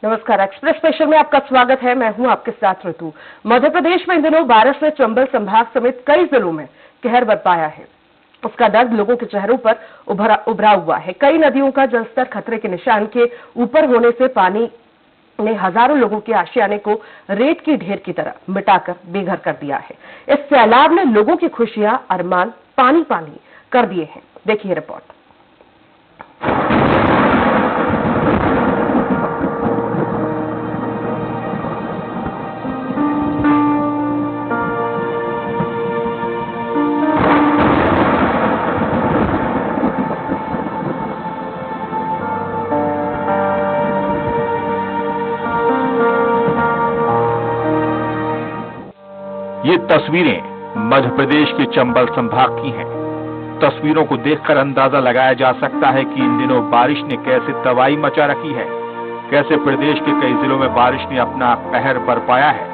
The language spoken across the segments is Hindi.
नमस्कार, एक्सप्रेस स्पेशल में आपका स्वागत है। मैं हूं आपके साथ ऋतु। मध्य प्रदेश में इन दिनों बारिश ने चंबल संभाग समेत कई जिलों में कहर बरपाया है। उसका दर्द लोगों के चेहरों पर उभरा हुआ है। कई नदियों का जलस्तर खतरे के निशान के ऊपर होने से पानी ने हजारों लोगों के आशियाने को रेत की ढेर की तरह मिटाकर बेघर कर दिया है। इस सैलाब ने लोगों की खुशियां, अरमान पानी पानी कर दिए हैं। देखिए रिपोर्ट। ये तस्वीरें मध्य प्रदेश के चंबल संभाग की हैं। तस्वीरों को देखकर अंदाजा लगाया जा सकता है कि इन दिनों बारिश ने कैसे तबाही मचा रखी है, कैसे प्रदेश के कई जिलों में बारिश ने अपना कहर बरपाया है।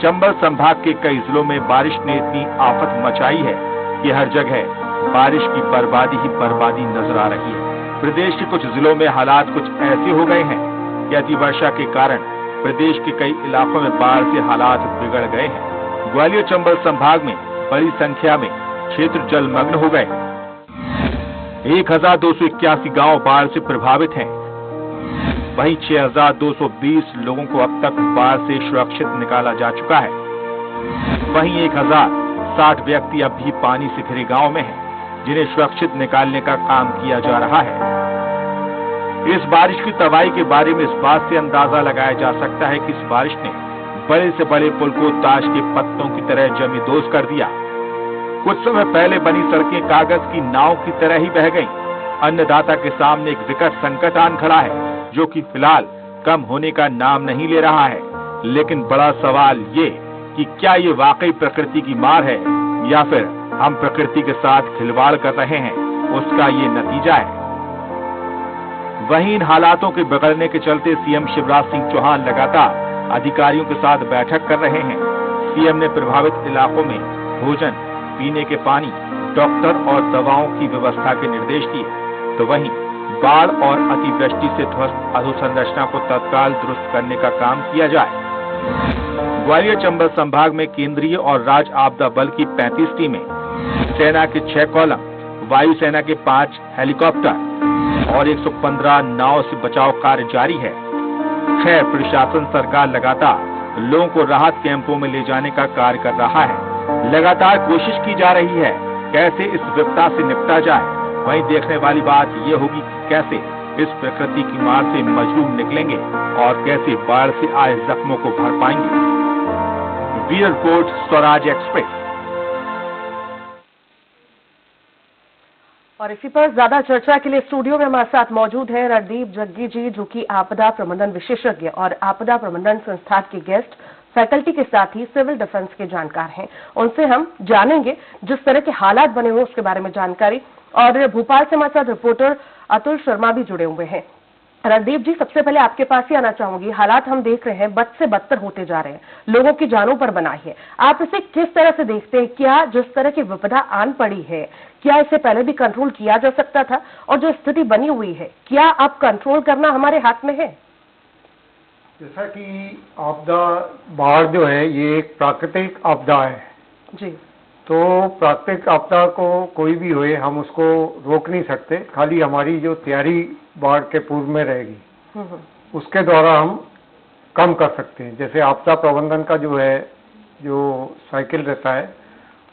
चंबल संभाग के कई जिलों में बारिश ने इतनी आफत मचाई है कि हर जगह बारिश की बर्बादी ही बर्बादी नजर आ रही है। प्रदेश के कुछ जिलों में हालात कुछ ऐसे हो गए हैं कि अतिवर्षा के कारण प्रदेश के कई इलाकों में बाढ़ से हालात बिगड़ गए हैं। ग्वालियर चंबल संभाग में बड़ी संख्या में क्षेत्र जलमग्न हो गए। 1281 गांव बाढ़ से प्रभावित हैं। वहीं 6220 लोगों को अब तक बाढ़ से सुरक्षित निकाला जा चुका है। वहीं 1060 व्यक्ति अब भी पानी से घिरे गांव में हैं, जिन्हें सुरक्षित निकालने का काम किया जा रहा है। इस बारिश की तबाही के बारे में इस बात से अंदाजा लगाया जा सकता है कि इस बारिश ने बड़े से बड़े पुल को ताश के पत्तों की तरह जमींदोज कर दिया। कुछ समय पहले बनी सड़कें कागज की नाव की तरह ही बह गईं। अन्नदाता के सामने एक विकट संकट आन खड़ा है, जो कि फिलहाल कम होने का नाम नहीं ले रहा है। लेकिन बड़ा सवाल ये कि क्या ये वाकई प्रकृति की मार है या फिर हम प्रकृति के साथ खिलवाड़ कर रहे हैं, उसका ये नतीजा है। वहीं इन हालातों के बिगड़ने के चलते सीएम शिवराज सिंह चौहान लगातार अधिकारियों के साथ बैठक कर रहे हैं। सीएम ने प्रभावित इलाकों में भोजन, पीने के पानी, डॉक्टर और दवाओं की व्यवस्था के निर्देश दिए। तो वहीं बाढ़ और अतिवृष्टि से ध्वस्त अधोसंरचना को तत्काल दुरुस्त करने का काम किया जाए। ग्वालियर चंबल संभाग में केंद्रीय और राज्य आपदा बल की 35 टीमें, सेना के 6 कॉलम, वायुसेना के 5 हेलीकॉप्टर और 115 नाव से बचाव कार्य जारी है। खैर, प्रशासन सरकार लगातार लोगों को राहत कैंपों में ले जाने का कार्य कर रहा है। लगातार कोशिश की जा रही है कैसे इस विपदा से निपटा जाए। वहीं देखने वाली बात ये होगी कि कैसे इस प्रकृति की मार से मजलूम निकलेंगे और कैसे बाढ़ से आए जख्मों को भर पाएंगे। Bureau report, Swaraj express. और इसी पर ज्यादा चर्चा के लिए स्टूडियो में हमारे साथ मौजूद हैं रणदीप जग्गी जी, जो कि आपदा प्रबंधन विशेषज्ञ और आपदा प्रबंधन संस्थान के गेस्ट फैकल्टी के साथ ही सिविल डिफेंस के जानकार हैं। उनसे हम जानेंगे जिस तरह के हालात बने हुए उसके बारे में जानकारी। और भोपाल से हमारे साथ रिपोर्टर अतुल शर्मा भी जुड़े हुए हैं। रणदीप जी, सबसे पहले आपके पास ही आना चाहूंगी। हालात हम देख रहे हैं बद से बदतर होते जा रहे हैं, लोगों की जानों पर बनाई है। आप इसे किस तरह से देखते हैं? क्या जिस तरह की विपदा आन पड़ी है, क्या इसे पहले भी कंट्रोल किया जा सकता था? और जो स्थिति बनी हुई है, क्या अब कंट्रोल करना हमारे हाथ में है? जैसा कि आपदा बाढ़ जो है ये एक प्राकृतिक आपदा है जी। तो प्राकृतिक आपदा को कोई भी होए हम उसको रोक नहीं सकते। खाली हमारी जो तैयारी बाढ़ के पूर्व में रहेगी उसके द्वारा हम कम कर सकते हैं। जैसे आपदा प्रबंधन का जो है जो साइकिल रहता है,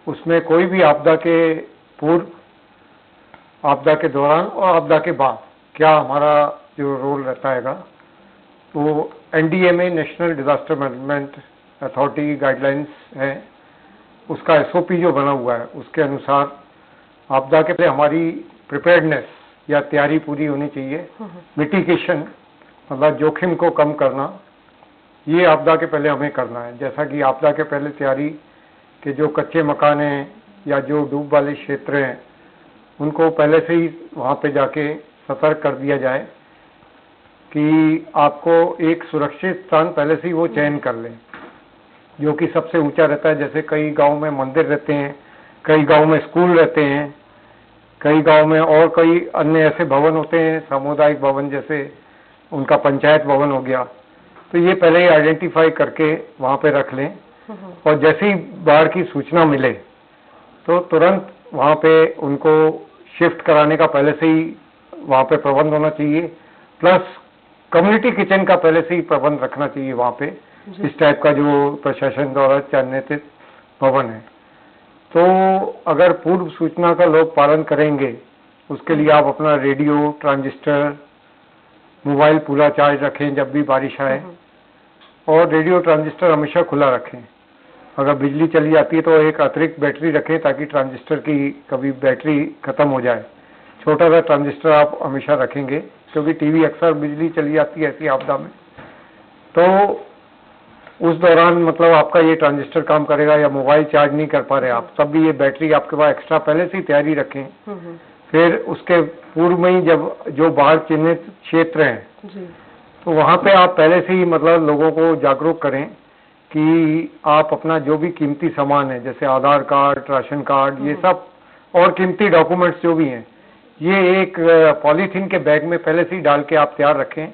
उसमें कोई भी आपदा के पूर्व, आपदा के दौरान और आपदा के बाद क्या हमारा जो रोल रहता है, तो NDMA national disaster management authority की गाइडलाइंस है, उसका एसओपी जो बना हुआ है उसके अनुसार आपदा के पहले हमारी प्रिपेयर्डनेस या तैयारी पूरी होनी चाहिए। मिटिगेशन मतलब जोखिम को कम करना, ये आपदा के पहले हमें करना है। जैसा कि आपदा के पहले तैयारी के जो कच्चे मकान हैं या जो डूब वाले क्षेत्र हैं उनको पहले से ही वहाँ पे जाके सतर्क कर दिया जाए कि आपको एक सुरक्षित स्थान पहले से ही वो चयन कर लें जो कि सबसे ऊंचा रहता है। जैसे कई गांव में मंदिर रहते हैं, कई गांव में स्कूल रहते हैं, कई गांव में और कई अन्य ऐसे भवन होते हैं, सामुदायिक भवन जैसे, उनका पंचायत भवन हो गया, तो ये पहले ही आइडेंटिफाई करके वहाँ पे रख लें और जैसे ही बाढ़ की सूचना मिले तो तुरंत वहाँ पे उनको शिफ्ट कराने का पहले से ही वहाँ पे प्रबंध होना चाहिए, प्लस कम्युनिटी किचन का पहले से ही प्रबंध रखना चाहिए वहाँ पे, इस टाइप का जो प्रशासन द्वारा चिन्हित भवन है। तो अगर पूर्व सूचना का लोग पालन करेंगे, उसके लिए आप अपना रेडियो, ट्रांजिस्टर, मोबाइल पूरा चार्ज रखें जब भी बारिश आए, और रेडियो ट्रांजिस्टर हमेशा खुला रखें। अगर बिजली चली जाती है तो एक अतिरिक्त बैटरी रखें ताकि ट्रांजिस्टर की कभी बैटरी खत्म हो जाए। छोटा सा ट्रांजिस्टर आप हमेशा रखेंगे क्योंकि टीवी अक्सर बिजली चली जाती है ऐसी आपदा में, तो उस दौरान मतलब आपका ये ट्रांजिस्टर काम करेगा, या मोबाइल चार्ज नहीं कर पा रहे आप, तब भी ये बैटरी आपके पास एक्स्ट्रा पहले से ही तैयारी रखें। फिर उसके पूर्व में ही जब जो बाढ़ चिन्हित क्षेत्र हैं तो वहाँ पे आप पहले से ही मतलब लोगों को जागरूक करें कि आप अपना जो भी कीमती सामान है जैसे आधार कार्ड, राशन कार्ड, ये सब और कीमती डॉक्यूमेंट्स जो भी हैं, ये एक पॉलीथीन के बैग में पहले से ही डाल के आप तैयार रखें,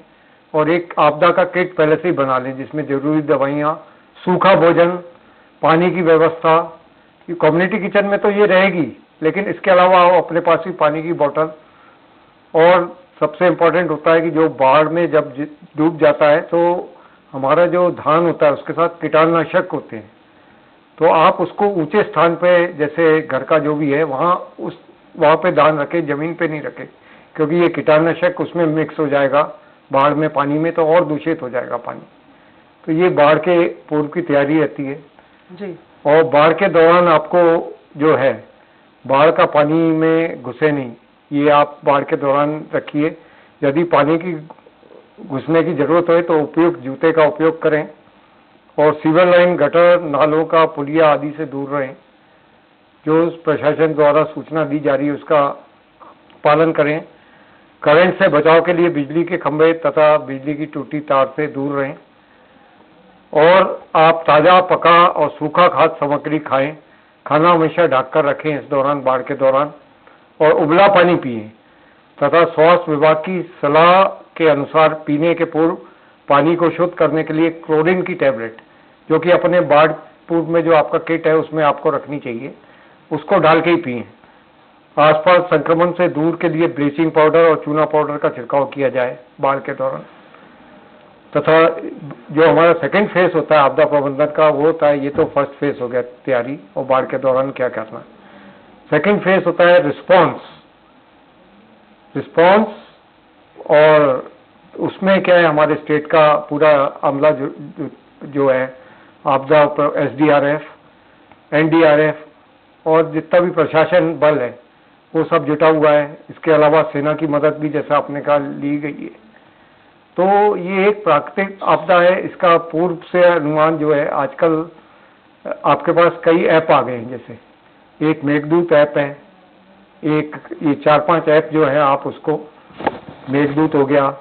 और एक आपदा का किट पहले से ही बना लें जिसमें जरूरी दवाइयाँ, सूखा भोजन, पानी की व्यवस्था। कम्युनिटी किचन में तो ये रहेगी, लेकिन इसके अलावा आप अपने पास भी पानी की बोतल, और सबसे इम्पोर्टेंट होता है कि जो बाढ़ में जब डूब जाता है तो हमारा जो धान होता है उसके साथ कीटाणुनाशक होते हैं, तो आप उसको ऊंचे स्थान पे जैसे घर का जो भी है वहाँ पे धान रखें, जमीन पे नहीं रखें, क्योंकि ये कीटाणुनाशक उसमें मिक्स हो जाएगा बाढ़ में पानी में, तो और दूषित हो जाएगा पानी। तो ये बाढ़ के पूर्व की तैयारी रहती है जी। और बाढ़ के दौरान आपको जो है बाढ़ का पानी में घुसे नहीं, ये आप बाढ़ के दौरान रखिए। यदि पानी की घुसने की जरूरत हो तो उपयुक्त जूते का उपयोग करें, और सीवर लाइन, गटर, नालों का, पुलिया आदि से दूर रहें। जो प्रशासन द्वारा सूचना दी जा रही है उसका पालन करें। करंट से बचाव के लिए बिजली के खंभे तथा बिजली की टूटी तार से दूर रहें, और आप ताज़ा, पका और सूखा खाद्य सामग्री खाएं। खाना हमेशा ढककर रखें इस दौरान, बाढ़ के दौरान, और उबला पानी पिएं तथा स्वास्थ्य विभाग की सलाह के अनुसार पीने के पूर्व पानी को शुद्ध करने के लिए क्लोरीन की टैबलेट, जो कि अपने बाढ़ पूर्व में जो आपका किट है उसमें आपको रखनी चाहिए, उसको डाल के ही पिएं। आसपास संक्रमण से दूर के लिए ब्लीचिंग पाउडर और चूना पाउडर का छिड़काव किया जाए बाढ़ के दौरान। तथा जो हमारा सेकंड फेज होता है आपदा प्रबंधन का, वो होता है, ये तो फर्स्ट फेज हो गया तैयारी और बाढ़ के दौरान क्या करना। सेकंड फेज होता है रिस्पॉन्स। और उसमें क्या है, हमारे स्टेट का पूरा अमला जो है आपदा SDRF, NDRF और जितना भी प्रशासन बल है वो सब जुटा हुआ है। इसके अलावा सेना की मदद भी जैसा आपने कहा ली गई है। तो ये एक प्राकृतिक आपदा है, इसका पूर्व से अनुमान जो है, आजकल आपके पास कई ऐप आ गए हैं, जैसे एक मेघदूत ऐप है, एक ये 4-5 ऐप जो है, आप उसको मेघदूत हो गया,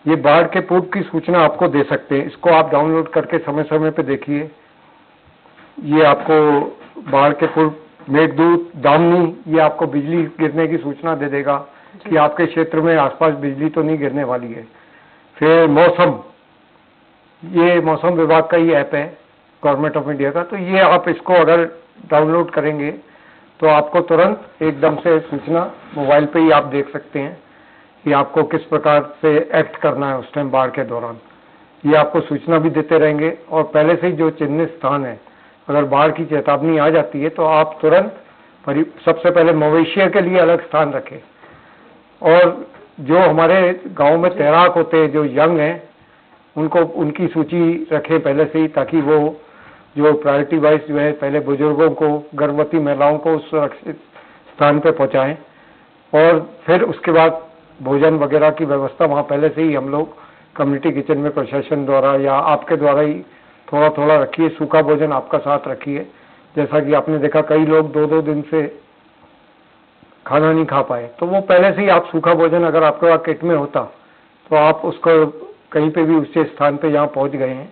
ये बाढ़ के पूर्व की सूचना आपको दे सकते हैं। इसको आप डाउनलोड करके समय समय पे देखिए। ये आपको बाढ़ के पूर्व मेघदूत, दामिनी, ये आपको बिजली गिरने की सूचना दे देगा कि आपके क्षेत्र में आसपास बिजली तो नहीं गिरने वाली है। फिर मौसम, ये मौसम विभाग का ही ऐप है गवर्नमेंट ऑफ इंडिया का, तो ये आप इसको अगर डाउनलोड करेंगे तो आपको तुरंत एकदम से सूचना मोबाइल पे ही आप देख सकते हैं कि आपको किस प्रकार से एक्ट करना है उस टाइम बाढ़ के दौरान। ये आपको सूचना भी देते रहेंगे, और पहले से ही जो चिन्हित स्थान है, अगर बाढ़ की चेतावनी आ जाती है तो आप तुरंत सबसे पहले मवेशियों के लिए अलग स्थान रखें, और जो हमारे गांव में तैराक होते हैं जो यंग हैं उनको उनकी सूची रखें पहले से ही, ताकि वो जो प्रायोरिटी वाइज जो है पहले बुजुर्गों को, गर्भवती महिलाओं को सुरक्षित स्थान पर पहुंचाएं, और फिर उसके बाद भोजन वगैरह की व्यवस्था वहाँ पहले से ही हम लोग कम्युनिटी किचन में प्रशासन द्वारा या आपके द्वारा ही थोड़ा थोड़ा रखिए। सूखा भोजन आपका साथ रखिए। जैसा कि आपने देखा कई लोग 2-2 दिन से खाना नहीं खा पाए, तो वो पहले से ही आप सूखा भोजन अगर आपके पास किट में होता तो आप उसको कहीं पे भी उस स्थान पे जहाँ पहुँच गए हैं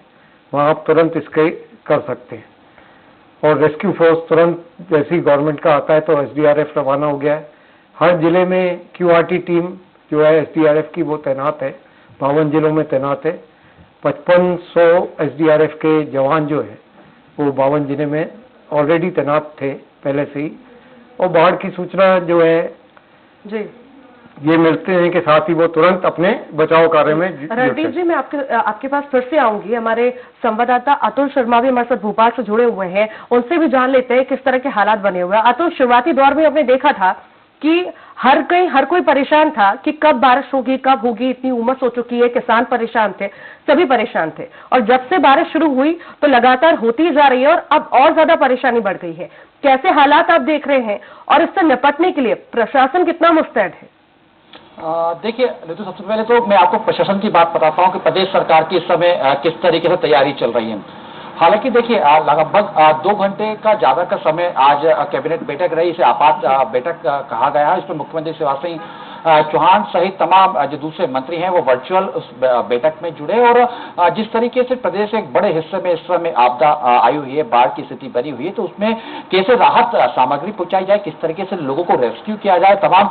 वहाँ आप तुरंत इसके कर सकते हैं। और रेस्क्यू फोर्स तुरंत जैसे ही गवर्नमेंट का आता है तो SDRF रवाना हो गया है। हर जिले में QRT टीम जो है SDRF की वो तैनात है, 52 जिलों में तैनात है। 5500 SDRF के जवान जो है वो 52 जिले में ऑलरेडी तैनात थे पहले से ही, और बाढ़ की सूचना जो है जी ये मिलते हैं कि साथ ही वो तुरंत अपने बचाव कार्य में रणदीप जी, मैं आपके पास फिर से आऊंगी। हमारे संवाददाता अतुल शर्मा भी हमारे साथ भोपाल से जुड़े हुए हैं, उनसे भी जान लेते हैं किस तरह के हालात बने हुए हैं। अतुल, शुरुआती दौर में हमने देखा था कि हर कोई परेशान था कि कब बारिश होगी, कब होगी, इतनी उमस हो चुकी है, किसान परेशान थे, सभी परेशान थे, और जब से बारिश शुरू हुई तो लगातार होती जा रही है और अब और ज्यादा परेशानी बढ़ गई है। कैसे हालात आप देख रहे हैं और इससे निपटने के लिए प्रशासन कितना मुस्तैद है? देखिए ऋतु, सबसे पहले तो मैं आपको प्रशासन की बात बताता हूं कि प्रदेश सरकार की इस समय किस तरीके से तैयारी चल रही है। हालांकि देखिए लगभग 2 घंटे का ज्यादा का समय आज कैबिनेट बैठक रही, इसे आपात बैठक कहा गया है। इसमें मुख्यमंत्री शिवराज सिंह चौहान सहित तमाम जो दूसरे मंत्री हैं वो वर्चुअल उस बैठक में जुड़े, और जिस तरीके से प्रदेश के एक बड़े हिस्से में इस समय आपदा आई हुई है, बाढ़ की स्थिति बनी हुई है, तो उसमें कैसे राहत सामग्री पहुंचाई जाए, किस तरीके से लोगों को रेस्क्यू किया जाए, तमाम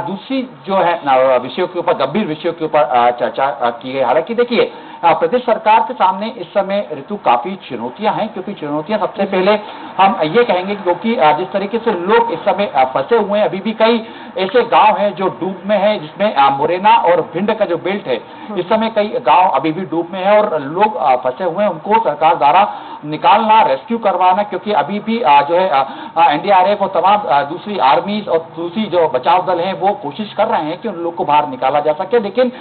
दूसरी जो है विषयों के ऊपर, गंभीर विषयों के ऊपर चर्चा की गई। हालांकि देखिए प्रदेश सरकार के सामने इस समय ऋतु काफी चुनौतियां हैं, क्योंकि चुनौतियां सबसे पहले हम ये कहेंगे क्योंकि जिस तरीके से लोग इस समय फंसे हुए हैं, अभी भी कई ऐसे गांव हैं जो डूब में हैं, जिसमें मुरैना और भिंड का जो बेल्ट है, इस समय कई गांव अभी भी डूब में है और लोग फंसे हुए हैं, उनको सरकार द्वारा निकालना, रेस्क्यू करवाना, क्योंकि अभी भी जो है NDRF और तमाम दूसरी आर्मीज और दूसरी जो बचाव दल हैं वो कोशिश कर रहे हैं कि उन लोग को बाहर निकाला जा सके। लेकिन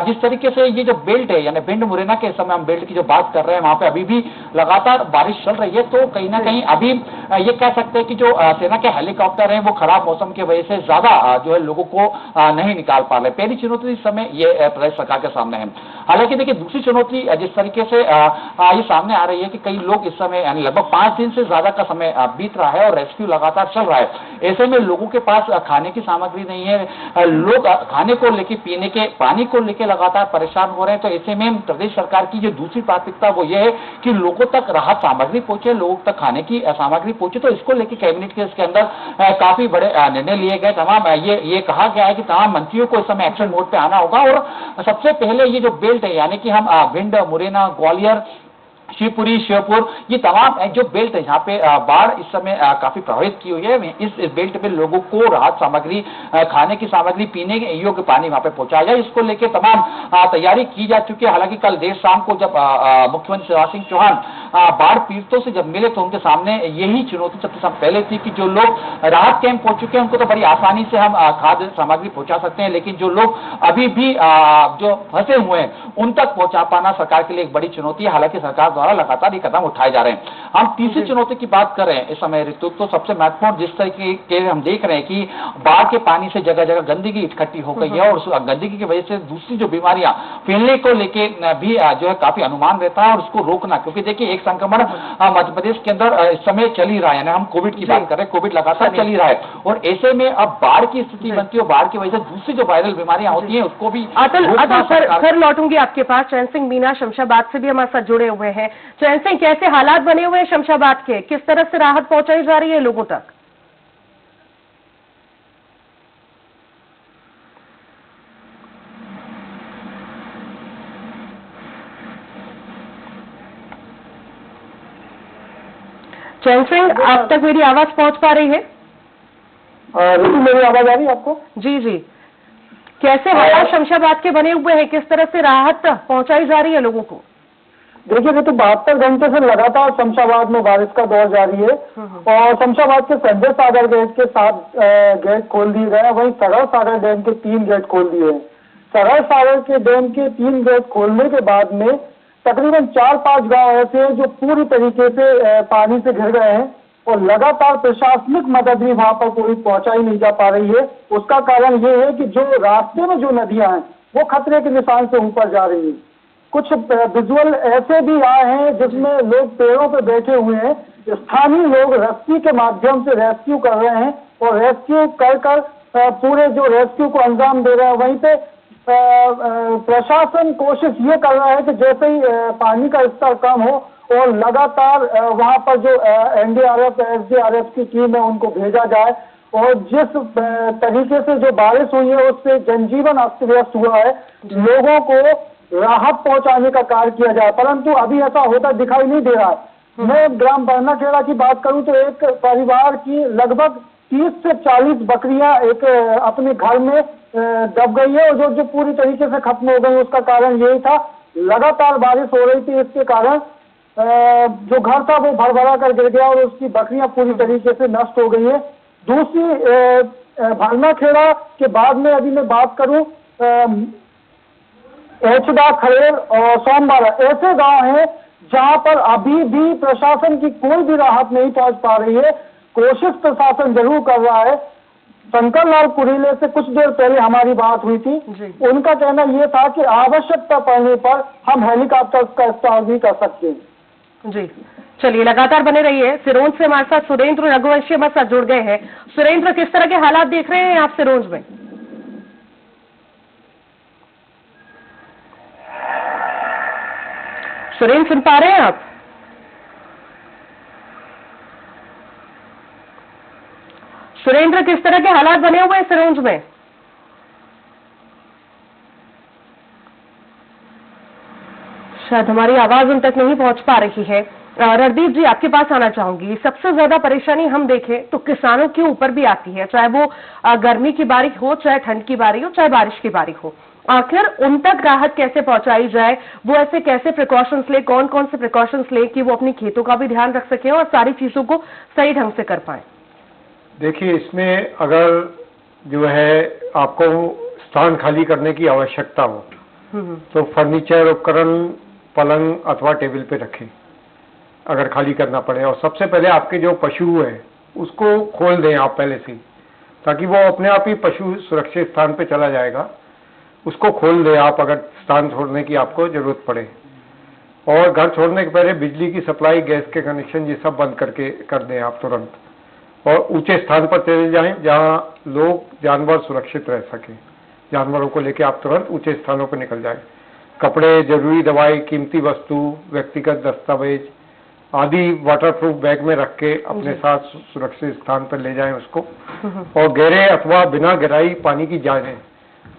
जिस तरीके से ये जो बेल्ट है, यानी भिंड मुरैना के समय हम बेल्ट की जो बात कर रहे हैं, वहां पे अभी भी लगातार बारिश चल रही है, तो कहीं ना कहीं अभी ये कह सकते हैं कि जो सेना के हेलीकॉप्टर हैं वो खराब मौसम की वजह से ज्यादा जो है लोगों को नहीं निकाल पा रहे। पहली चुनौती इस समय ये प्रदेश सरकार के सामने है। हालांकि देखिए दूसरी चुनौती जिस तरीके से ये सामने आ रही है कि कई लोग इस समय यानी लगभग 5 दिन से ज्यादा का समय बीत रहा है और रेस्क्यू लगातार चल रहा है। ऐसे में लोगों के पास खाने की सामग्री नहीं है, लोग खाने को लेके, पीने के पानी को लेके लगातार परेशान हो रहे हैं। तो ऐसे में प्रदेश सरकार की जो दूसरी प्राथमिकता वो ये है कि लोगों तक राहत सामग्री पहुंचे, लोगों तक खाने की सामग्री पहुंचे। तो इसको लेके कैबिनेट के इसके अंदर काफी बड़े निर्णय लिए गए। तमाम ये कहा गया है कि तमाम मंत्रियों को इस समय एक्शन मोड पे आना होगा, और सबसे पहले ये जो बेल्ट है, यानी कि हम भिंड, मुरैना, ग्वालियर, शिवपुरी, श्योपुर, ये तमाम जो बेल्ट है जहाँ पे बाढ़ इस समय काफी प्रभावित की हुई है, इस बेल्ट पे लोगों को राहत सामग्री, खाने की सामग्री, पीने के योग्य पानी वहाँ पे पहुंचाया जाए, इसको लेके तमाम तैयारी की जा चुकी है। हालांकि कल देर शाम को जब मुख्यमंत्री शिवराज सिंह चौहान बाढ़ पीड़ितों से जब मिले तो उनके सामने यही चुनौती सबसे पहले थी कि जो लोग राहत कैंप पहुंच चुके हैं उनको तो बड़ी आसानी से हम खाद्य सामग्री पहुंचा सकते हैं, लेकिन जो लोग अभी भी जो फंसे हुए हैं उन तक पहुंचा पाना सरकार के लिए एक बड़ी चुनौती है। हालांकि सरकार द्वारा लगातार ये कदम उठाए जा रहे हैं। हम तीसरी चुनौती की बात कर रहे हैं इस समय ऋतु, तो सबसे महत्वपूर्ण जिस तरीके के हम देख रहे हैं कि बाढ़ के पानी से जगह जगह गंदगी इकट्ठी हो गई है, और उस गंदगी की वजह से दूसरी जो बीमारियां फैलने को लेके भी जो है काफी अनुमान रहता है, और उसको रोकना, क्योंकि देखिए एक संक्रमण मध्य प्रदेश के अंदर इस समय चल ही रहा है, हम कोविड की बात कर रहे हैं, कोविड लगातार चल ही रहा है, और ऐसे में अब बाढ़ की स्थिति बनती है, बाढ़ की वजह से दूसरी जो वायरल बीमारियां होती हैं उसको भी फिर लौटूंगी आपके पास। चैन सिंह मीना शमशाबाद से भी हमारे साथ जुड़े हुए हैं। चैन सिंह, कैसे हालात बने हुए हैं शमशाबाद के, किस तरह से राहत पहुंचाई जा रही है लोगों तक? चैन सिंह, आप तक मेरी आवाज पहुंच पा रही है? ऋतु, मेरी आवाज आ रही है आपको? जी जी, कैसे हालात शमशाबाद के बने हुए हैं, किस तरह से राहत पहुंचाई जा रही है लोगों को? देखिए ऋतु, 72 घंटे से लगातार शमशाबाद में बारिश का दौर जारी है, और शमशाबाद के संजय सागर गेट के 7 गेट खोल दिए गए हैं, वहीं सरल सागर डैम के 3 गेट खोल दिए हैं। सरल सागर के डैम के 3 गेट खोलने के बाद में तकरीबन 4-5 गांव ऐसे हैं जो पूरी तरीके से पानी से घिर गए हैं, और लगातार प्रशासनिक मदद भी वहां पर कोई पहुंचाई नहीं जा पा रही है। उसका कारण ये है कि जो रास्ते में जो नदियां हैं वो खतरे के निशान से ऊपर जा रही है। कुछ विजुअल ऐसे भी आए हैं जिसमें लोग पेड़ों पर बैठे हुए हैं, स्थानीय लोग रस्सी के माध्यम से रेस्क्यू कर रहे हैं, और रेस्क्यू कर पूरे जो रेस्क्यू को अंजाम दे रहे हैं। वहीं पे प्रशासन कोशिश ये कर रहा है कि जैसे ही पानी का स्तर कम हो और लगातार वहां पर जो NDRF, SDRF की टीम है उनको भेजा जाए, और जिस तरीके से जो बारिश हुई है उससे जनजीवन अस्त व्यस्त हुआ है, लोगों को राहत पहुंचाने का कार्य किया जाए, परंतु अभी ऐसा होता दिखाई नहीं दे रहा है। मैं ग्राम बरनाखेड़ा की बात करूं तो एक परिवार की लगभग 30 से 40 बकरियां एक अपने घर में दब गई है, और जो पूरी तरीके से खत्म हो गई। उसका कारण यही था, लगातार बारिश हो रही थी, इसके कारण जो घर था वो भरभरा कर गिर गया और उसकी बकरियां पूरी तरीके से नष्ट हो गई है। दूसरी बरनाखेड़ा के बाद में अभी मैं बात करूं, एचदा, खड़ेर और सोमवारा ऐसे गांव हैं जहां पर अभी भी प्रशासन की कोई भी राहत नहीं पहुंच पा रही है। कोशिश प्रशासन जरूर कर रहा है। शंकर लाल कुरीले से कुछ देर पहले हमारी बात हुई थी, उनका कहना यह था कि आवश्यकता पड़ने पर हम हेलीकॉप्टर का इस्तेमाल भी कर सकते हैं। जी, चलिए लगातार बने रहिए। सिरोंज से हमारे साथ सुरेंद्र रघुवंशी हमारे साथ जुड़ गए हैं। सुरेंद्र, किस तरह के हालात देख रहे हैं आप सिरोंज में? सुरेंद्र, सुन पा रहे हैं आप? सुरेंद्र, किस तरह के हालात बने हुए हैं सिरोंज में? शायद हमारी आवाज उन तक नहीं पहुंच पा रही है। रणदीप जी, आपके पास आना चाहूंगी। सबसे ज्यादा परेशानी हम देखें तो किसानों के ऊपर भी आती है, चाहे वो गर्मी की बारी हो, चाहे ठंड की बारी हो, चाहे बारिश की बारी हो। आखिर उन तक राहत कैसे पहुंचाई जाए, वो ऐसे कैसे प्रिकॉशंस ले, कौन कौन से प्रिकॉशंस ले कि वो अपनी खेतों का भी ध्यान रख सके और सारी चीजों को सही ढंग से कर पाए? देखिए, इसमें अगर जो है आपको स्थान खाली करने की आवश्यकता हो तो फर्नीचर, उपकरण पलंग अथवा टेबल पे रखें अगर खाली करना पड़े। और सबसे पहले आपके जो पशु है उसको खोल दें आप पहले से, ताकि वो अपने आप ही पशु सुरक्षित स्थान पे चला जाएगा। उसको खोल दें आप अगर स्थान छोड़ने की आपको जरूरत पड़े। और घर छोड़ने के पहले बिजली की सप्लाई, गैस के कनेक्शन ये सब बंद करके कर दें आप तुरंत। और ऊंचे स्थान पर चले जाएं जहां लोग, जानवर सुरक्षित रह सकें। जानवरों को लेकर आप तुरंत ऊंचे स्थानों पर निकल जाएं। कपड़े, जरूरी दवाई, कीमती वस्तु, व्यक्तिगत दस्तावेज आदि वाटरप्रूफ बैग में रख के अपने साथ सुरक्षित स्थान पर ले जाएं उसको। और गहरे अथवा बिना गहराई पानी की जांचें,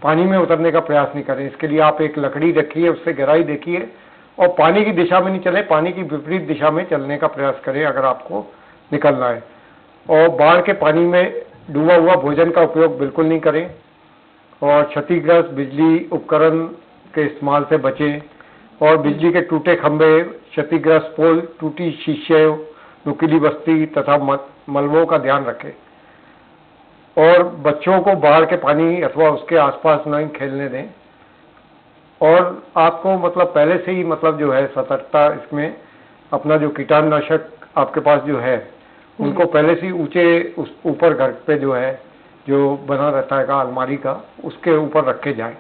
पानी में उतरने का प्रयास नहीं करें। इसके लिए आप एक लकड़ी रखिए, उससे गहराई देखिए और पानी की दिशा में नहीं चले, पानी की विपरीत दिशा में चलने का प्रयास करें अगर आपको निकलना है। और बाढ़ के पानी में डूबा हुआ भोजन का उपयोग बिल्कुल नहीं करें। और क्षतिग्रस्त बिजली उपकरण के इस्तेमाल से बचें। और बिजली के टूटे खंभे, क्षतिग्रस्त पोल, टूटी शीशे, नुकीली बस्ती तथा मलबों का ध्यान रखें। और बच्चों को बाढ़ के पानी अथवा उसके आसपास नहीं खेलने दें। और आपको मतलब पहले से ही मतलब जो है सतर्कता, इसमें अपना जो कीटाणुनाशक आपके पास जो है उनको पहले से ही ऊंचे ऊपर घर पे जो है जो बना रहता है का अलमारी का, उसके ऊपर रखे जाए।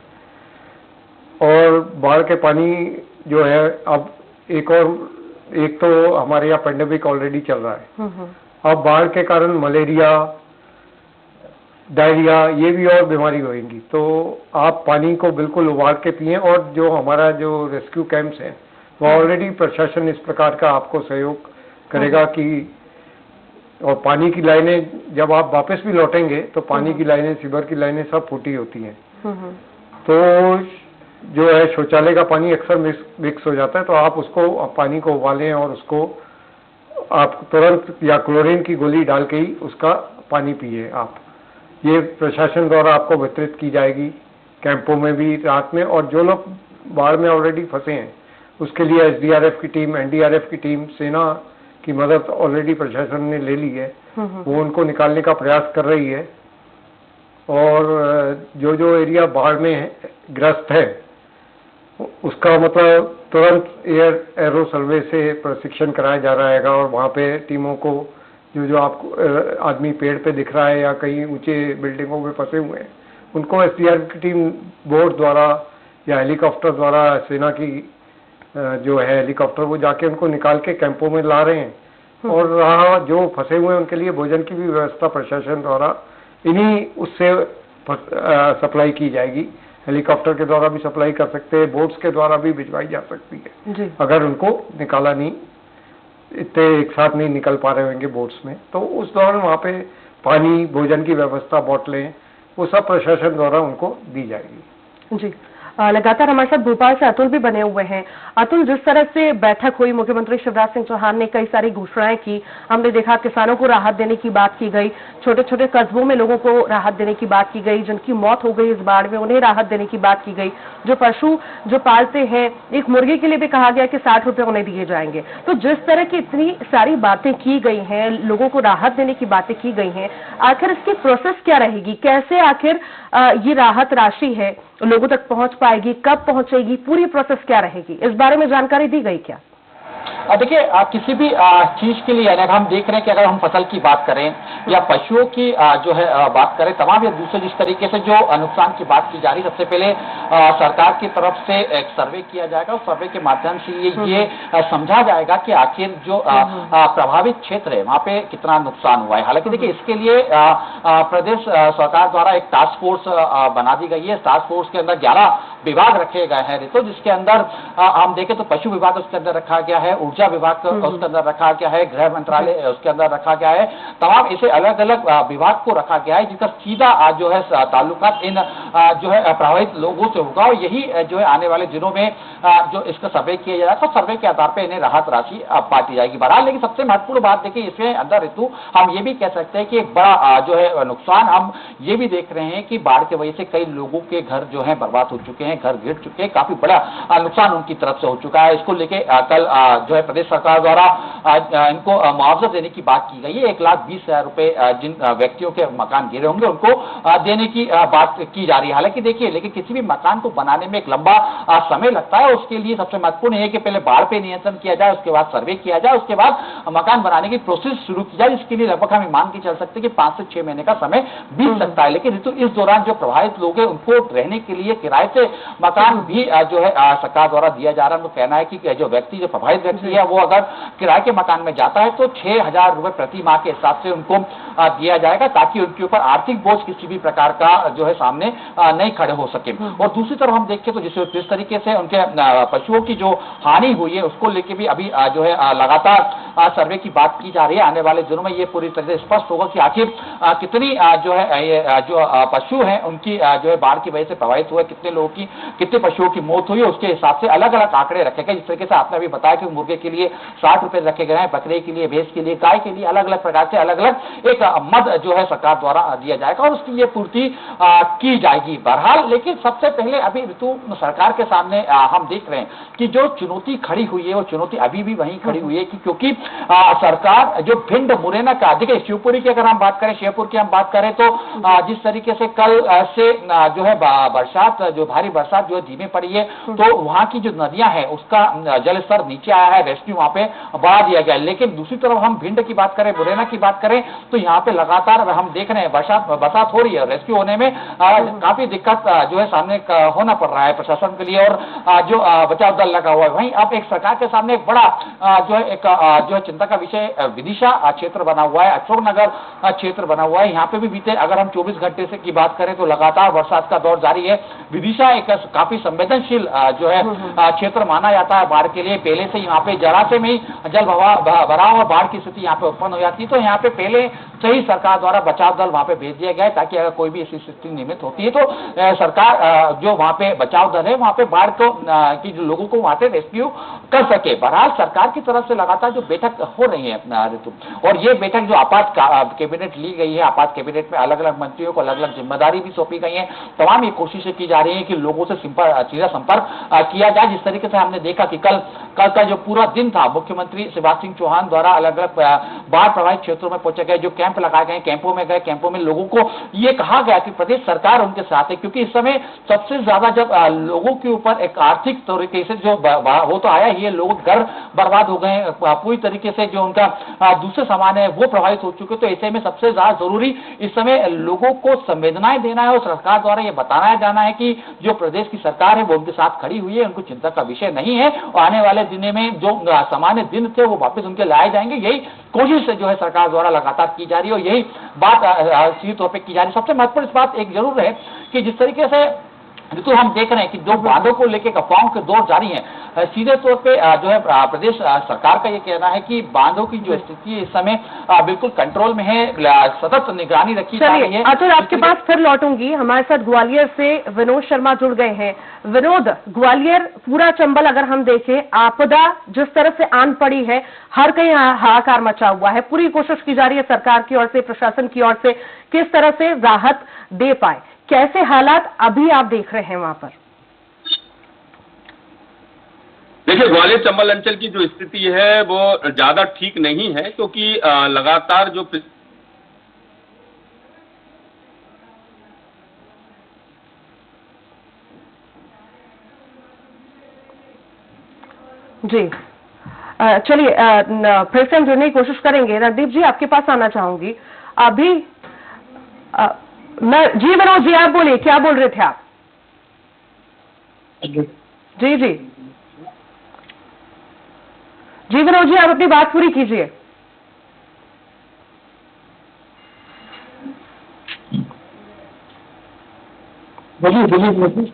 और बाढ़ के पानी जो है अब एक तो हमारे यहाँ पेंडेमिक ऑलरेडी चल रहा है। अब बाढ़ के कारण मलेरिया, डायरिया ये भी और बीमारी होगी। तो आप पानी को बिल्कुल उबाल के पिएं। और जो हमारा जो रेस्क्यू कैंप्स है वो ऑलरेडी प्रशासन इस प्रकार का आपको सहयोग करेगा कि, और पानी की लाइनें जब आप वापस भी लौटेंगे तो पानी की लाइनें, सीवर की लाइनें सब फूटी होती हैं। तो जो है शौचालय का पानी अक्सर मिक्स हो जाता है, तो आप उसको पानी को उबालें और उसको आप तुरंत या क्लोरीन की गोली डाल के ही उसका पानी पिए आप। ये प्रशासन द्वारा आपको वितरित की जाएगी कैंपों में भी रात में। और जो लोग बाढ़ में ऑलरेडी फंसे हैं उसके लिए एसडीआरएफ की टीम, एनडीआरएफ की टीम, सेना की मदद ऑलरेडी प्रशासन ने ले ली है, वो उनको निकालने का प्रयास कर रही है। और जो जो एरिया बाढ़ में ग्रस्त है उसका मतलब तुरंत एरो सर्वे से प्रशिक्षण कराया जा रहा है। और वहाँ पे टीमों को जो आपको आदमी पेड़ पे दिख रहा है या कहीं ऊंचे बिल्डिंगों में फंसे हुए हैं, उनको एसडीआरएफ की टीम बोट द्वारा या हेलीकॉप्टर द्वारा, सेना की जो है हेलीकॉप्टर, वो जाके उनको निकाल के कैंपों में ला रहे हैं। और वहाँ जो फंसे हुए हैं उनके लिए भोजन की भी व्यवस्था प्रशासन द्वारा इन्हीं उससे सप्लाई की जाएगी। हेलीकॉप्टर के द्वारा भी सप्लाई कर सकते हैं, बोट्स के द्वारा भी भिजवाई जा सकती है अगर उनको निकाला नहीं, इतने एक साथ नहीं निकल पा रहे होंगे बोट्स में। तो उस दौरान वहाँ पे पानी, भोजन की व्यवस्था, बोतलें, वो सब प्रशासन द्वारा उनको दी जाएगी। जी, लगातार हमारे साथ भोपाल से अतुल भी बने हुए हैं। अतुल, जिस तरह से बैठक हुई, मुख्यमंत्री शिवराज सिंह चौहान ने कई सारी घोषणाएं की, हमने देखा किसानों को राहत देने की बात की गई, छोटे छोटे कस्बों में लोगों को राहत देने की बात की गई, जिनकी मौत हो गई इस बाढ़ में उन्हें राहत देने की बात की गई, जो पशु जो पालते हैं, एक मुर्गे के लिए भी कहा गया कि 60 रुपए उन्हें दिए जाएंगे। तो जिस तरह की इतनी सारी बातें की गई हैं, लोगों को राहत देने की बातें की गई हैं, आखिर इसकी प्रोसेस क्या रहेगी? कैसे आखिर ये राहत राशि है लोगों तक पहुंच पाएगी, कब पहुंचेगी, पूरी प्रोसेस क्या रहेगी, इस बारे में जानकारी दी गई क्या? देखिए, किसी भी चीज के लिए अगर हम देख रहे हैं कि अगर हम फसल की बात करें या पशुओं की जो है बात करें, तमाम या दूसरे जिस तरीके से जो नुकसान की बात की जा रही है, सबसे पहले सरकार की तरफ से एक सर्वे किया जाएगा। उस सर्वे के माध्यम से ये समझा जाएगा कि आखिर जो प्रभावित क्षेत्र है वहां पे कितना नुकसान हुआ है। हालांकि देखिए, इसके लिए प्रदेश सरकार द्वारा एक टास्क फोर्स बना दी गई है। टास्क फोर्स के अंदर 11 विभाग रखे गए हैं ऋतु, जिसके अंदर हम देखें तो पशु विभाग उसके अंदर रखा गया है, ऊर्जा विभाग उसके अंदर रखा गया है, गृह मंत्रालय उसके अंदर रखा गया है। तमाम ऐसे अलग अलग विभाग को रखा गया है जिसका सीधा जो है ताल्लुका इन जो है प्रभावित लोगों से होगा, और यही जो है आने वाले दिनों में जो इसका सर्वे किया जाएगा, तो सर्वे के आधार पर इन्हें राहत राशि बांटी जाएगी। बहरहाल लेकिन सबसे महत्वपूर्ण बात देखिए, इसमें अंदर ऋतु हम ये भी कह सकते हैं कि एक बड़ा जो है नुकसान हम ये भी देख रहे हैं कि बाढ़ की वजह से कई लोगों के घर जो है बर्बाद हो चुके हैं, घर गिर चुके हैं, काफी बड़ा नुकसान उनकी तरफ से हो चुका है। इसको लेके कल जो है प्रदेश सरकार द्वारा इनको मुआवजा देने की बात की गई है। 1,20,000 रुपए जिन व्यक्तियों के मकान गिरे होंगे उनको देने की बात की जा रही है। हालांकि देखिए, लेकिन किसी भी मकान को बनाने में एक लंबा समय लगता है। उसके लिए सबसे महत्वपूर्ण है कि पहले बाढ़ पे नियंत्रण किया जाए, उसके बाद सर्वे किया जाए, उसके बाद मकान बनाने की प्रोसेस शुरू की जाए, जिसके लिए लगभग हम मान के चल सकते हैं कि 5 से 6 महीने का समय बीत सकता है। लेकिन ऋतु, इस दौरान जो प्रभावित लोग हैं उनको रहने के लिए किराए से मकान भी जो है सरकार द्वारा दिया जा रहा है। उनको कहना है कि जो व्यक्ति, जो प्रभावित व्यक्ति है, वो अगर किराए के मकान में जाता है तो 6,000 रुपए प्रति माह के हिसाब से उनको दिया जाएगा, ताकि उनके ऊपर आर्थिक बोझ किसी भी प्रकार का जो है सामने नहीं खड़े हो सके। और दूसरी तरफ हम देखें तो जिस तरीके से उनके पशुओं की जो हानि हुई है उसको लेके भी अभी जो है लगातार सर्वे की बात की जा रही है। आने वाले दिनों में ये पूरी तरह से स्पष्ट होगा कि आखिर कितनी जो है ये जो पशु हैं उनकी जो है बाढ़ की वजह से प्रभावित हुए, कितने लोगों की, कितने पशुओं की मौत हुई है, उसके हिसाब से अलग अलग आंकड़े रखे गए। जिस तरीके से आपने अभी बताया कि मुर्गे के लिए 60 रुपए रखे गए हैं, बकरे के लिए, भैंस के लिए, गाय के लिए अलग अलग प्रकार से अलग अलग एक मद जो है सरकार द्वारा दिया जाएगा और उसकी ये पूर्ति की जाएगी। बहरहाल लेकिन सबसे पहले अभी ऋतु सरकार के सामने हम देख रहे हैं कि जो चुनौती खड़ी हुई है वो चुनौती अभी भी वहीं खड़ी हुई है कि क्योंकि सरकार जो भिंड मुरैना का, देखिए शिवपुरी की अगर हम बात करें, शिवपुर की हम बात करें तो जिस तरीके से कल से जो है बरसात, जो भारी बरसात जो है धीमे पड़ी है, तो वहां की जो नदियां हैं उसका जल स्तर नीचे आया है, रेस्क्यू वहां पे बढ़ा दिया गया। लेकिन दूसरी तरफ हम भिंड की बात करें, मुरैना की बात करें तो यहाँ पे लगातार हम देख रहे हैं बरसात हो रही है, रेस्क्यू होने में काफी दिक्कत जो है सामने होना पड़ रहा है प्रशासन के लिए, और जो बचाव दल लगा हुआ है। वहीं अब एक सरकार के सामने एक बड़ा जो है एक जो है चिंता का विषय विदिशा क्षेत्र बना हुआ है, अशोकनगर क्षेत्र बना हुआ है। यहाँ पे भी बीते अगर हम 24 घंटे से की बात करें तो लगातार बरसात का दौर जारी है। विदिशा एक काफी संवेदनशील जो है क्षेत्र माना जाता है बाढ़ के लिए। पहले से यहाँ पे जलाशय में ही जल भराव और बाढ़ की स्थिति यहाँ पे उत्पन्न हो जाती है, तो यहाँ पे पहले से ही सरकार द्वारा बचाव दल वहाँ पे भेज दिया गया है, ताकि अगर कोई भी ऐसी स्थिति निर्मित होती है तो सरकार जो वहाँ पे बचाव दल है वहाँ पे बाढ़ को की जो लोगों को वहाँ पे रेस्क्यू कर सके। बहरहाल सरकार की तरफ से लगातार जो बैठक हो रही है ऋतु, और ये बैठक जो आपात कैबिनेट ली गई है, आपात कैबिनेट में अलग अलग मंत्रियों को अलग अलग जिम्मेदारी भी सौंपी गई है। तमाम ये कोशिशें की जा रही है कि लोगों से सीधा संपर्क किया जाए। जिस तरीके से हमने देखा कि कल का जो पूरा दिन था, मुख्यमंत्री शिवराज सिंह चौहान द्वारा अलग अलग बाढ़ प्रभावित क्षेत्रों में पहुंचे गए, जो कैंप लगाए गए, कैंपों में गए, कैंपों में लोगों को ये कहा गया कि प्रदेश सरकार उनके साथ है, क्योंकि इस समय सबसे ज्यादा जब लोगों के ऊपर एक आर्थिक तरीके से जो वो तो आया ही है, लोग घर बर्बाद हो गए, पूरी तरीके से जो उनका दूसरे सामान है वो प्रभावित हो चुके, तो ऐसे में सबसे ज्यादा जरूरी इस समय लोगों को संवेदनाएं देना है और सरकार द्वारा ये बताया जाना है कि जो प्रदेश की सरकार है वो उनके साथ खड़ी हुई है, उनको चिंता का विषय नहीं है, और आने वाले दिनों में जो सामान्य दिन थे वो वापस उनके लाए जाएंगे। यही कोशिश जो है सरकार द्वारा लगातार की जा रही है और यही बात सीधे तौर पर की जा रही है। सबसे महत्वपूर्ण इस बात एक जरूर है कि जिस तरीके से तो हम देख रहे हैं कि जो बांधों को लेकर अफवाहों के दौर जारी हैं, सीधे तौर पे जो है प्रदेश सरकार का ये कहना है कि बांधों की जो स्थिति है इस समय बिल्कुल कंट्रोल में है, सतत निगरानी रखी जा रही है। अतुल, आपके पास फिर लौटूंगी। हमारे साथ ग्वालियर से विनोद शर्मा जुड़ गए हैं। विनोद, ग्वालियर पूरा चंबल अगर हम देखें, आपदा जिस तरह से आन पड़ी है, हर कहीं हाहाकार मचा हुआ है। पूरी कोशिश की जा रही है सरकार की ओर से, प्रशासन की ओर से, किस तरह से राहत दे पाए। कैसे हालात अभी आप देख रहे हैं वहां पर? देखिए, ग्वालियर चंबल अंचल की जो स्थिति है वो ज्यादा ठीक नहीं है, क्योंकि लगातार जो जी, चलिए फिर से हम जुड़ने की कोशिश करेंगे। रणदीप जी, आपके पास आना चाहूंगी। अभी जी विनोद जी, आप बोलिए, क्या बोल रहे थे आप? जी जी जी विनोद जी, आप अपनी बात पूरी कीजिए। बोलिए।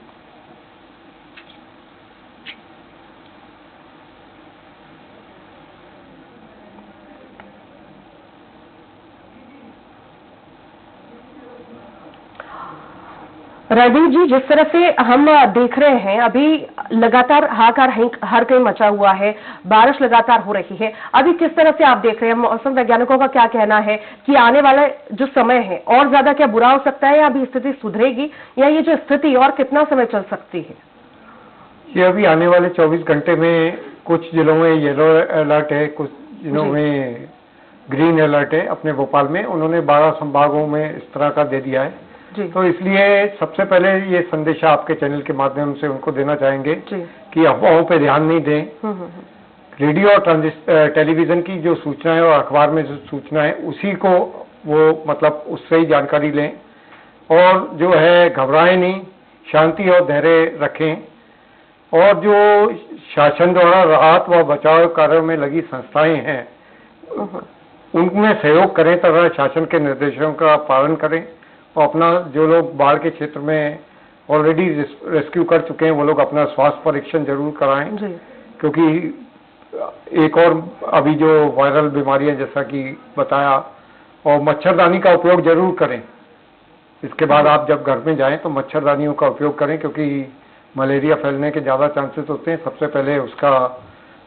रणदीप जी, जिस तरह से हम देख रहे हैं, अभी लगातार हाहाकार हर कहीं मचा हुआ है, बारिश लगातार हो रही है। अभी किस तरह से आप देख रहे हैं? मौसम वैज्ञानिकों का क्या कहना है कि आने वाला जो समय है और ज्यादा क्या बुरा हो सकता है, या अभी स्थिति सुधरेगी, या ये जो स्थिति और कितना समय चल सकती है? ये अभी आने वाले 24 घंटे में कुछ जिलों में येलो अलर्ट है, कुछ जिलों में ग्रीन अलर्ट है। अपने भोपाल में उन्होंने 12 संभागों में इस तरह का दे दिया है। तो इसलिए सबसे पहले ये संदेशा आपके चैनल के माध्यम से उनको देना चाहेंगे कि अफवाहों पे ध्यान नहीं दें। रेडियो और टेलीविजन की जो सूचना है और अखबार में जो सूचना है उसी को वो मतलब उससे ही जानकारी लें, और जो है घबराएं नहीं, शांति और धैर्य रखें। और जो शासन द्वारा राहत व बचाव कार्यों में लगी संस्थाएं हैं उनमें सहयोग करें तथा शासन के निर्देशों का पालन करें, और अपना जो लोग बाढ़ के क्षेत्र में ऑलरेडी रेस्क्यू कर चुके हैं वो लोग अपना स्वास्थ्य परीक्षण जरूर कराएं, क्योंकि एक और अभी जो वायरल बीमारियां जैसा कि बताया, और मच्छरदानी का उपयोग जरूर करें। इसके बाद आप जब घर में जाएं तो मच्छरदानियों का उपयोग करें, क्योंकि मलेरिया फैलने के ज़्यादा चांसेस होते हैं। सबसे पहले उसका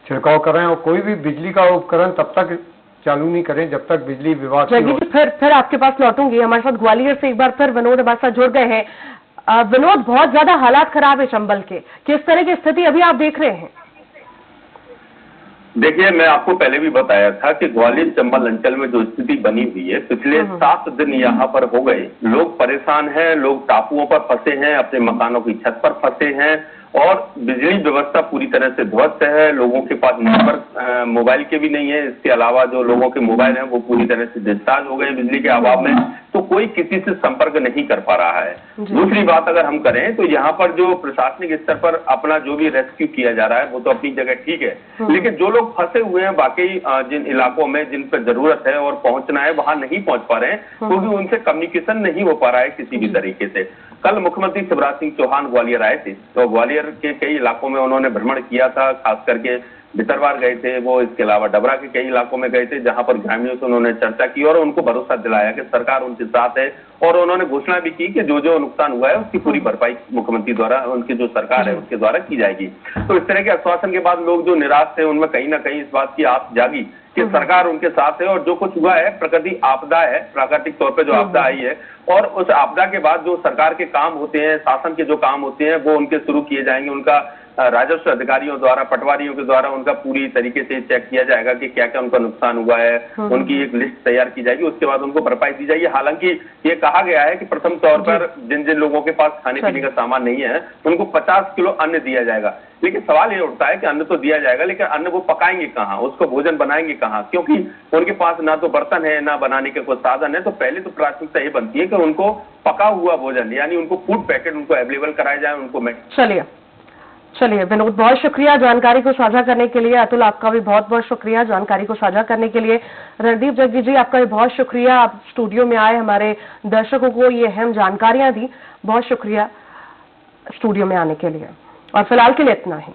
छिड़काव करें, और कोई भी बिजली का उपकरण तब तक चालू नहीं करें जब तक बिजली विभाग फिर आपके पास लौटूंगी। हमारे साथ ग्वालियर से एक बार फिर विनोद हमारे साथ जुड़ गए हैं। विनोद, बहुत ज्यादा हालात खराब है चंबल के, किस तरह की स्थिति अभी आप देख रहे हैं? देखिए, मैं आपको पहले भी बताया था कि ग्वालियर चंबल अंचल में जो स्थिति बनी हुई है, पिछले 7 दिन यहाँ पर हो गए। लोग परेशान हैं, लोग टापुओं पर फंसे हैं, अपने मकानों की छत पर फंसे हैं, और बिजली व्यवस्था पूरी तरह से ध्वस्त है। लोगों के पास नेटवर्क मोबाइल के भी नहीं है। इसके अलावा जो लोगों के मोबाइल हैं वो पूरी तरह से डिस्चार्ज हो गए बिजली के अभाव में, तो कोई किसी से संपर्क नहीं कर पा रहा है। दूसरी बात अगर हम करें तो यहाँ पर जो प्रशासनिक स्तर पर अपना जो भी रेस्क्यू किया जा रहा है वो तो अपनी जगह ठीक है, लेकिन जो लोग फंसे हुए हैं बाकी जिन इलाकों में जिन पर जरूरत है और पहुंचना है वहां नहीं पहुंच पा रहे हैं, क्योंकि उनसे कम्युनिकेशन नहीं हो पा रहा है किसी भी तरीके से। कल मुख्यमंत्री शिवराज सिंह चौहान ग्वालियर आए थे, तो ग्वालियर के कई इलाकों में उन्होंने भ्रमण किया था, खास करके भितरवार गए थे वो, इसके अलावा डबरा के कई इलाकों में गए थे जहां पर ग्रामीणों से उन्होंने चर्चा की और उनको भरोसा दिलाया कि सरकार उनके साथ है, और उन्होंने घोषणा भी की कि जो जो नुकसान हुआ है उसकी पूरी भरपाई मुख्यमंत्री द्वारा, उनकी जो सरकार है उसके द्वारा की जाएगी। तो इस तरह के आश्वासन के बाद लोग जो निराश थे उनमें कहीं ना कहीं इस बात की आस जागी कि सरकार उनके साथ है, और जो कुछ हुआ है प्रकृति आपदा है, प्राकृतिक तौर पर जो आपदा आई है, और उस आपदा के बाद जो सरकार के काम होते हैं, शासन के जो काम होते हैं वो उनके शुरू किए जाएंगे। उनका राजस्व अधिकारियों द्वारा, पटवारियों के द्वारा उनका पूरी तरीके से चेक किया जाएगा कि क्या क्या उनका नुकसान हुआ है, उनकी एक लिस्ट तैयार की जाएगी, उसके बाद उनको भरपाई दी जाएगी। हालांकि ये कहा गया है कि प्रथम तौर पर जिन जिन लोगों के पास खाने पीने का सामान नहीं है उनको 50 किलो अन्न दिया जाएगा। लेकिन सवाल ये उठता है कि अन्न तो दिया जाएगा, लेकिन अन्न वो पकाएंगे कहाँ, उसको भोजन बनाएंगे कहाँ, क्योंकि उनके पास ना तो बर्तन है ना बनाने के कोई साधन है। तो पहले तो प्राथमिकता ये बनती है कि उनको पका हुआ भोजन यानी उनको फूड पैकेट उनको अवेलेबल कराया जाए, उनको चलिए विनोद, बहुत शुक्रिया जानकारी को साझा करने के लिए। अतुल, आपका भी बहुत बहुत शुक्रिया जानकारी को साझा करने के लिए। रणदीप जग्गी जी, आपका भी बहुत शुक्रिया, आप स्टूडियो में आए, हमारे दर्शकों को ये अहम जानकारियां दी, बहुत शुक्रिया। स्टूडियो में आने के लिए। और फिलहाल के लिए इतना ही।